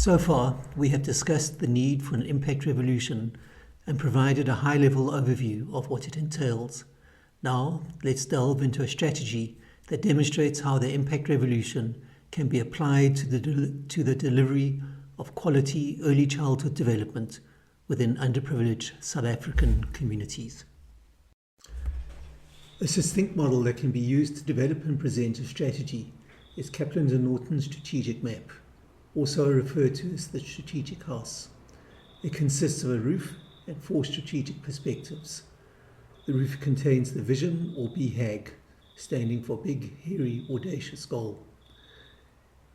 So far, we have discussed the need for an impact revolution and provided a high-level overview of what it entails. Now, let's delve into a strategy that demonstrates how the impact revolution can be applied to the delivery of quality early childhood development within underprivileged South African communities. A succinct model that can be used to develop and present a strategy is Kaplan's and Norton's strategic map, also referred to as the strategic house. It consists of a roof and 4 strategic perspectives. The roof contains the vision, or BHAG, standing for Big, Hairy, Audacious Goal.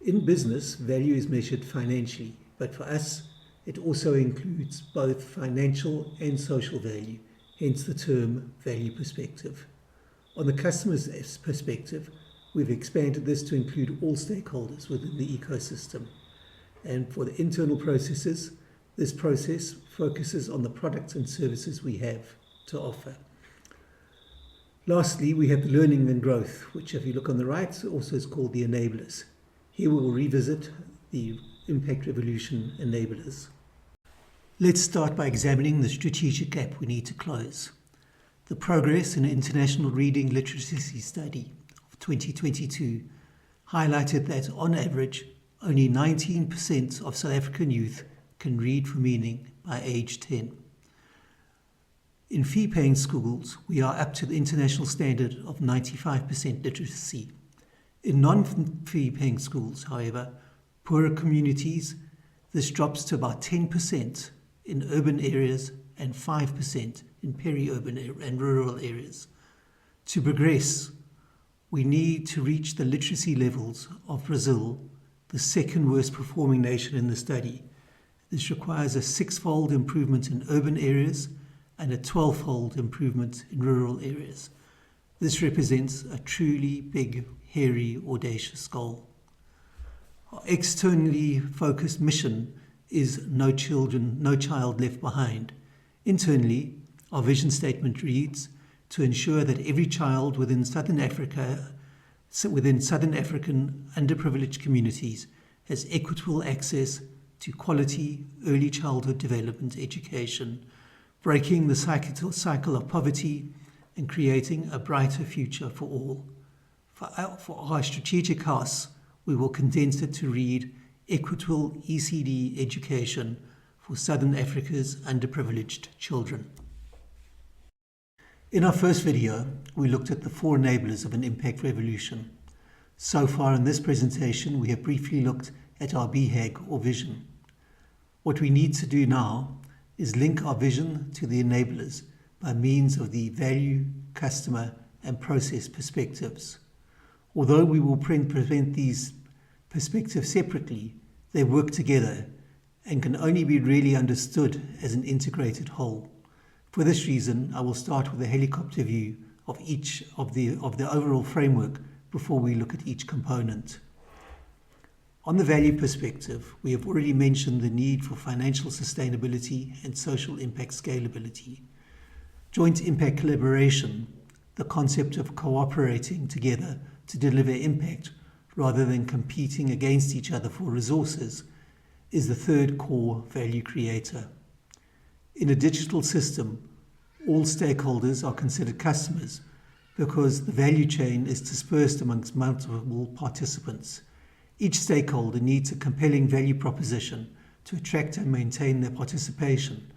In business, value is measured financially, but for us, it also includes both financial and social value, hence the term value perspective. On the customer's perspective, we've expanded this to include all stakeholders within the ecosystem. And for the internal processes, this process focuses on the products and services we have to offer. Lastly, we have the learning and growth, which if you look on the right, also is called the enablers. Here we will revisit the impact revolution enablers. Let's start by examining the strategic gap we need to close. The Progress in International Reading Literacy Study of 2022 highlighted that on average, only 19% of South African youth can read for meaning by age 10. In fee-paying schools, we are up to the international standard of 95% literacy. In non-fee-paying schools, however, poorer communities, this drops to about 10% in urban areas and 5% in peri-urban and rural areas. To progress, we need to reach the literacy levels of Brazil, the second worst performing nation in the study. This requires a 6-fold improvement in urban areas and a 12-fold improvement in rural areas. This represents a truly big, hairy, audacious goal. Our externally focused mission is no child left behind. Internally, our vision statement reads, to ensure that every child within Southern African underprivileged communities has equitable access to quality early childhood development education, breaking the cycle of poverty and creating a brighter future for all. For our strategic house, we will condense it to read equitable ECD education for Southern Africa's underprivileged children. In our first video, we looked at the 4 enablers of an impact revolution. So far in this presentation, we have briefly looked at our BHAG or vision. What we need to do now is link our vision to the enablers by means of the value, customer, and process perspectives. Although we will present these perspectives separately, they work together and can only be really understood as an integrated whole. For this reason, I will start with a helicopter view of each of the overall framework before we look at each component. On the value perspective, we have already mentioned the need for financial sustainability and social impact scalability. Joint impact collaboration, the concept of cooperating together to deliver impact rather than competing against each other for resources, is the third core value creator. In a digital system, all stakeholders are considered customers because the value chain is dispersed amongst multiple participants. Each stakeholder needs a compelling value proposition to attract and maintain their participation,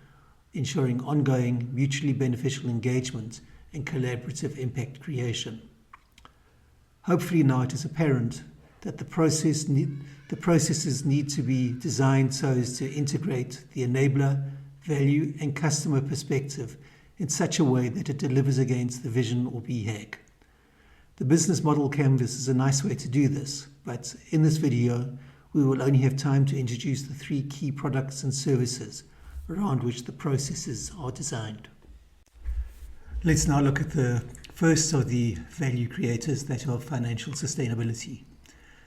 ensuring ongoing, mutually beneficial engagement and collaborative impact creation. Hopefully now it is apparent that the processes need to be designed so as to integrate the enabler, value, and customer perspective in such a way that it delivers against the vision or BHAG. The business model canvas is a nice way to do this, but in this video, we will only have time to introduce the 3 key products and services around which the processes are designed. Let's now look at the first of the value creators, that of financial sustainability.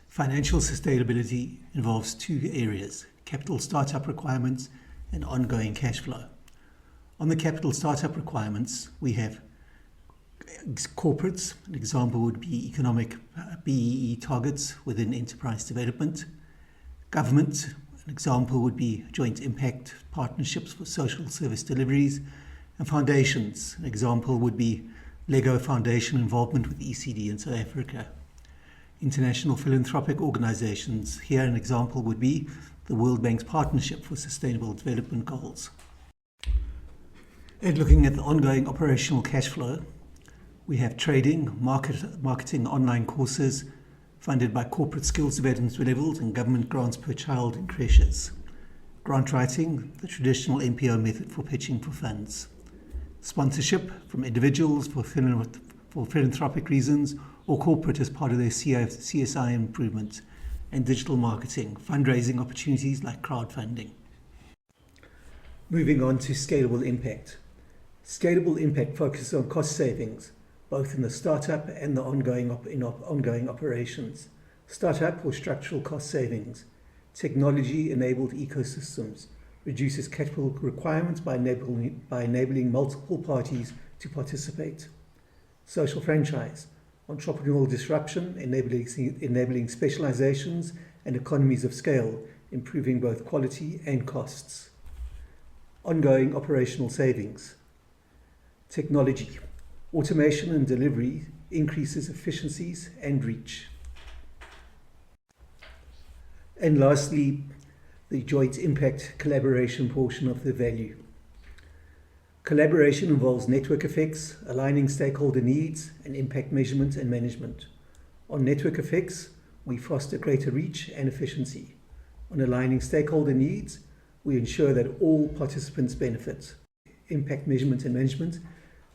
Financial sustainability involves 2 areas: capital startup requirements and ongoing cash flow. On the capital startup requirements, we have corporates. An example would be economic BEE targets within enterprise development. Government, An example would be joint impact partnerships for social service deliveries and foundations. An example would be Lego Foundation involvement with ECD in South Africa. International philanthropic organizations. Here an example would be the World Bank's Partnership for Sustainable Development Goals. And looking at the ongoing operational cash flow, we have trading, marketing online courses funded by corporate skills development levels and government grants per child in creches. Grant writing, the traditional NPO method for pitching for funds. Sponsorship from individuals for philanthropic reasons or corporate as part of their CSI improvement, and digital marketing, fundraising opportunities like crowdfunding. Moving on to scalable impact. Scalable impact focuses on cost savings, both in the startup and the ongoing operations. Startup or structural cost savings. Technology-enabled ecosystems reduces capital requirements by enabling multiple parties to participate. Social franchise. Entrepreneurial disruption, enabling specializations and economies of scale, improving both quality and costs. Ongoing operational savings. Technology. Automation and delivery increases efficiencies and reach. And lastly, the joint impact collaboration portion of the value. Collaboration involves network effects, aligning stakeholder needs, and impact measurement and management. On network effects, we foster greater reach and efficiency. On aligning stakeholder needs, we ensure that all participants benefit. Impact measurement and management.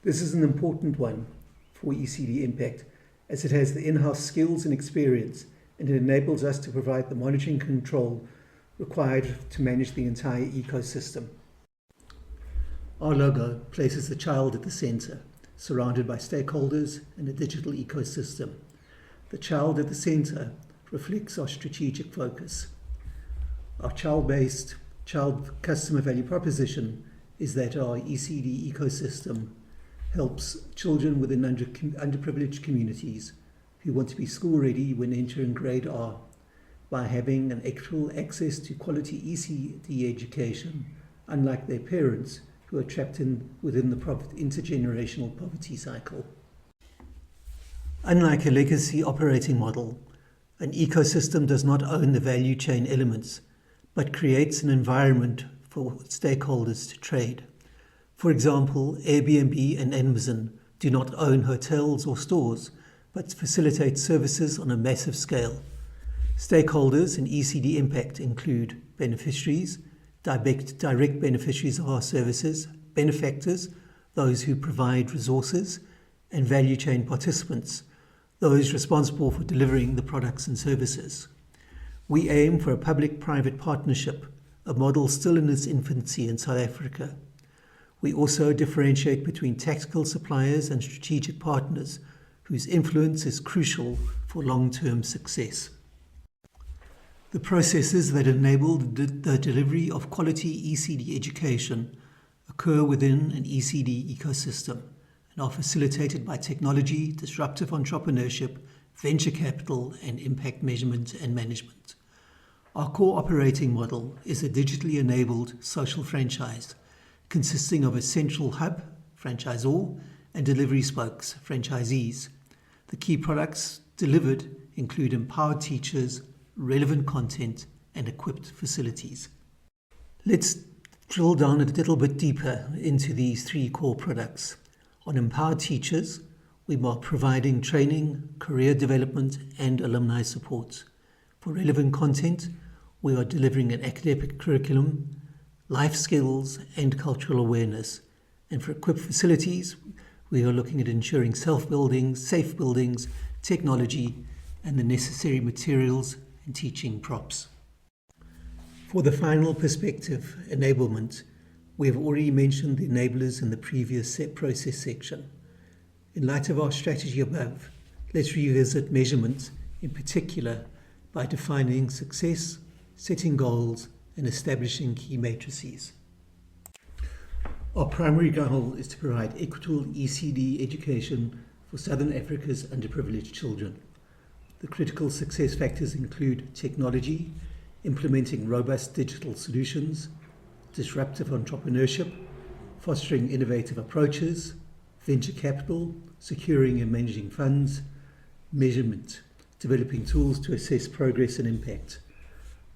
This is an important one for ECD Impact, as it has the in-house skills and experience, and it enables us to provide the monitoring control required to manage the entire ecosystem. Our logo places the child at the center, surrounded by stakeholders and a digital ecosystem. The child at the center reflects our strategic focus. Our child-based child customer value proposition is that our ECD ecosystem helps children within underprivileged communities who want to be school ready when entering grade R by having an equal access to quality ECD education, unlike their parents who are trapped within the intergenerational poverty cycle. Unlike a legacy operating model, an ecosystem does not own the value chain elements, but creates an environment for stakeholders to trade. For example, Airbnb and Amazon do not own hotels or stores, but facilitate services on a massive scale. Stakeholders in ECD Impact include beneficiaries, direct beneficiaries of our services, benefactors, those who provide resources, and value chain participants, those responsible for delivering the products and services. We aim for a public-private partnership, a model still in its infancy in South Africa. We also differentiate between tactical suppliers and strategic partners, whose influence is crucial for long-term success. The processes that enable the delivery of quality ECD education occur within an ECD ecosystem and are facilitated by technology, disruptive entrepreneurship, venture capital, and impact measurement and management. Our core operating model is a digitally enabled social franchise consisting of a central hub, franchisor, and delivery spokes, franchisees. The key products delivered include empowered teachers, relevant content, and equipped facilities. Let's drill down a little bit deeper into these three core products. On empowered teachers, we are providing training, career development, and alumni support. For relevant content, we are delivering an academic curriculum, life skills, and cultural awareness. And for equipped facilities, we are looking at ensuring self-buildings, safe buildings, technology, and the necessary materials and teaching props. For the final perspective, enablement, we have already mentioned the enablers in the previous process section. In light of our strategy above, let's revisit measurement, in particular by defining success, setting goals, and establishing key matrices. Our primary goal is to provide equitable ECD education for Southern Africa's underprivileged children. The critical success factors include technology, implementing robust digital solutions, disruptive entrepreneurship, fostering innovative approaches, venture capital, securing and managing funds, measurement, developing tools to assess progress and impact.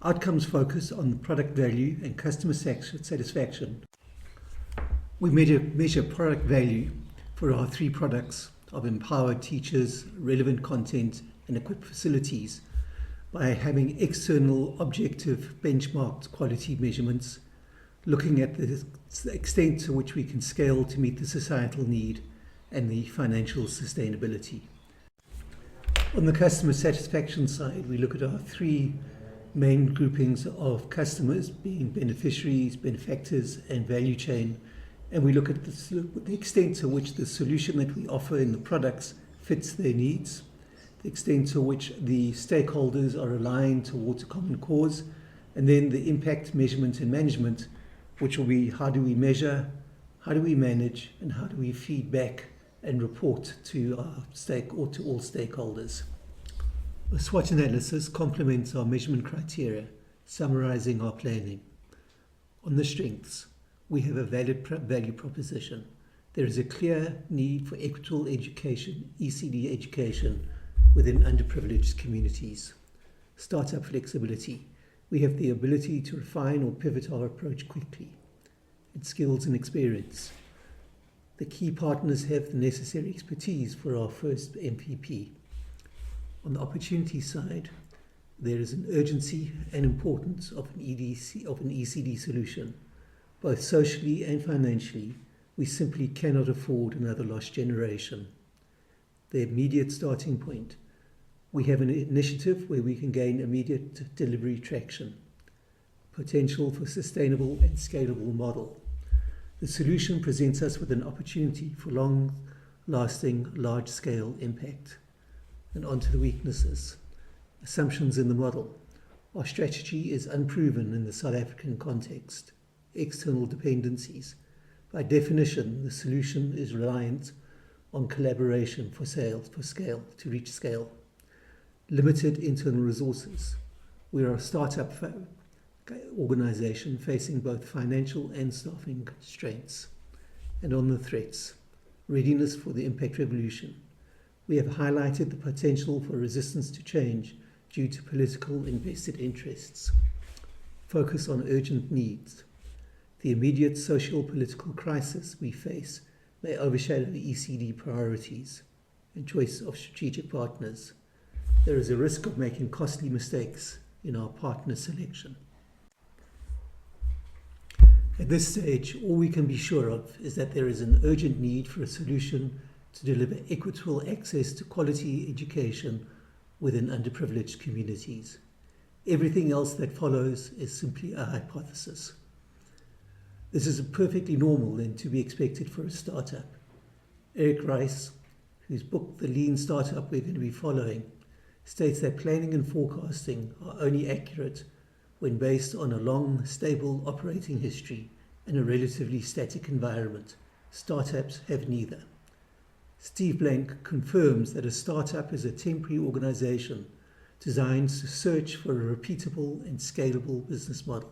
Outcomes focus on product value and customer satisfaction. We measure product value for our 3 products of empowered teachers, relevant content, and equipped facilities by having external objective benchmarked quality measurements, looking at the extent to which we can scale to meet the societal need and the financial sustainability. On the customer satisfaction side, we look at our 3 main groupings of customers, being beneficiaries, benefactors, and value chain, and we look at the extent to which the solution that we offer in the products fits their needs, the extent to which the stakeholders are aligned towards a common cause, and then the impact measurement and management, which will be how do we measure, how do we manage, and how do we feed back and report to our to all stakeholders. A SWOT analysis complements our measurement criteria, summarizing our planning. On the strengths, we have a valid value proposition. There is a clear need for equitable education, ECD education, within underprivileged communities. Startup flexibility. We have the ability to refine or pivot our approach quickly. And skills and experience. The key partners have the necessary expertise for our first MVP. On the opportunity side, there is an urgency and importance of an ECD solution. Both socially and financially, we simply cannot afford another lost generation. The immediate starting point. We have an initiative where we can gain immediate delivery traction. Potential for sustainable and scalable model. The solution presents us with an opportunity for long-lasting, large-scale impact. And on to the weaknesses. Assumptions in the model. Our strategy is unproven in the South African context. External dependencies. By definition, the solution is reliant on collaboration for scale, to reach scale. Limited internal resources. We are a startup organization facing both financial and staffing constraints. And on the threats. Readiness for the impact revolution. We have highlighted the potential for resistance to change due to political invested interests. Focus on urgent needs. The immediate social-political crisis we face may overshadow the ECD priorities and choice of strategic partners. There is a risk of making costly mistakes in our partner selection. At this stage, all we can be sure of is that there is an urgent need for a solution to deliver equitable access to quality education within underprivileged communities. Everything else that follows is simply a hypothesis. This is perfectly normal and to be expected for a startup. Eric Rice, whose book The Lean Startup we're going to be following, states that planning and forecasting are only accurate when based on a long, stable operating history and a relatively static environment. Startups have neither. Steve Blank confirms that a startup is a temporary organization designed to search for a repeatable and scalable business model.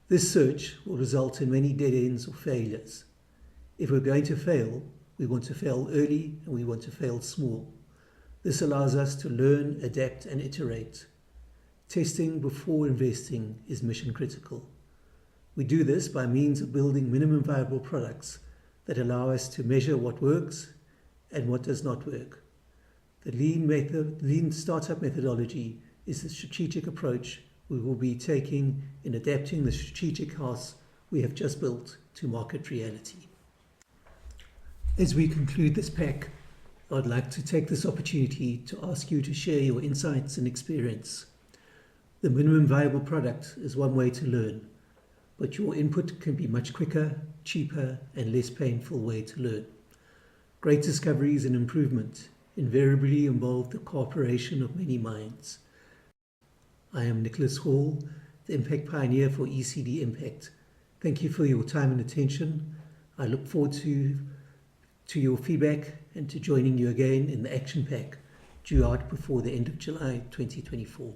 This search will result in many dead ends or failures. If we're going to fail, we want to fail early and we want to fail small. This allows us to learn, adapt, and iterate. Testing before investing is mission critical. We do this by means of building minimum viable products that allow us to measure what works and what does not work. The lean startup methodology is the strategic approach we will be taking in adapting the strategic house we have just built to market reality. As we conclude this pack, I'd like to take this opportunity to ask you to share your insights and experience. The minimum viable product is one way to learn, but your input can be much quicker, cheaper, and less painful way to learn. Great discoveries and improvement invariably involve the cooperation of many minds. I am Nicholas Hall, the Impact Pioneer for ECD Impact. Thank you for your time and attention. I look forward to your feedback and to joining you again in the action pack due out before the end of July 2024.